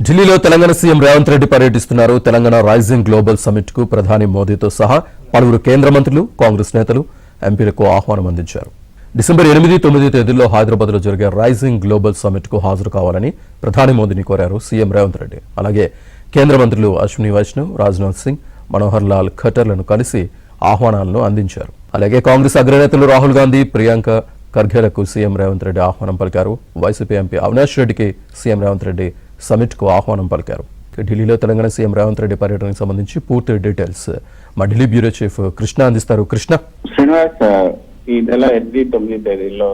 ఢిల్లీలో తెలంగాణ సీఎం రేవంత్ రెడ్డి పర్యటిస్తున్నారు. Telangana rising global summit కు ప్రధాని మోదీతో సహా పలువురు కేంద్ర మంత్రులు, కాంగ్రెస్ నేతలు, ఎంపీలకు ఆహ్వానం అందించారు. డిసెంబర్ 8, 9 తేదీల్లో హైదరాబాద్ లో జరిగే రైజింగ్ గ్లోబల్ సమిట్ కు హాజరు కావాలని ప్రధాని మోదీని కోరారు సీఎం రేవంత్ రెడ్డి. అలాగే కేంద్ర మంత్రులు అశ్విని వైష్ణవ్, రాజ్నాథ్ సింగ్, మనోహర్ లాల్ ఖట్టర్లను కలిసి ఆహ్వానాలను అందించారు. అలాగే కాంగ్రెస్ అగ్రనేతలు రాహుల్ గాంధీ, ప్రియాంక ఖర్గేలకు సీఎం రేవంత్ రెడ్డి ఆహ్వానం పలికారు. వైసీపీ ఎంపీ అవినాష్ రెడ్డికి సీఎం రేవంత్ రెడ్డి సమిట్ కు ఆహ్వానం పలికారు. ఢిల్లీలో తెలంగాణ సీఎం రేవంత్ రెడ్డి పర్యటనకు సంబంధించి పూర్తి డీటెయిల్స్ మా ఢిల్లీ బ్యూరో చీఫ్ కృష్ణ అందిస్తారు. కృష్ణ. శ్రీనివాస్, ఈ నెల 8, 9 తేదీల్లో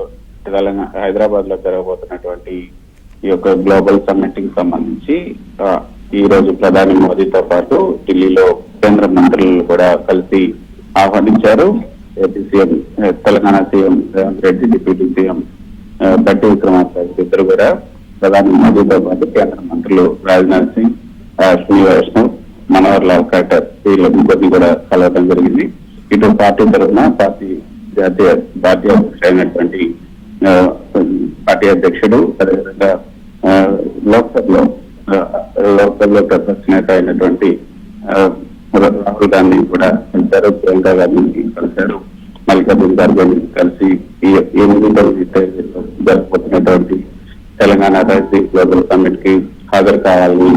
తెలంగాణ హైదరాబాద్ లో జరగబోతున్నటువంటి ఈ యొక్క గ్లోబల్ సమ్మిట్ కి సంబంధించి ఈ రోజు ప్రధాని మోదీతో పాటు ఢిల్లీలో కేంద్ర మంత్రులు కూడా కలిసి ఆహ్వానించారు. AP CM, Telangana CM Revanth Reddy, deputy CM బట్టి విక్రమార్క ఇద్దరు కూడా ప్రధాని మోదీతో పాటు కేంద్ర మంత్రులు రాజ్నాథ్ సింగ్, అశ్విని వైష్ణవ్, మనోహర్ లాల్ ఖట్టర్ వీళ్ళ ముగ్గురిని కూడా కలవడం జరిగింది. ఇటు పార్టీ తరఫున జాతీయ పార్టీ అధ్యక్షుడైనటువంటి పార్టీ అధ్యక్షుడు, అదేవిధంగా లోక్సభలో ప్రతిపక్ష నేత అయినటువంటి రాహుల్ గాంధీ కూడా కలిశారు. ప్రియాంక గాంధీని కలిశారు. మల్లికార్జున ఖర్గేని కలిసి ఈ 8 తేదీలో జరగబోతున్నటువంటి తెలంగాణ రైజింగ్ గ్లోబల్ సమ్మిట్ కి హాజరు కావాలని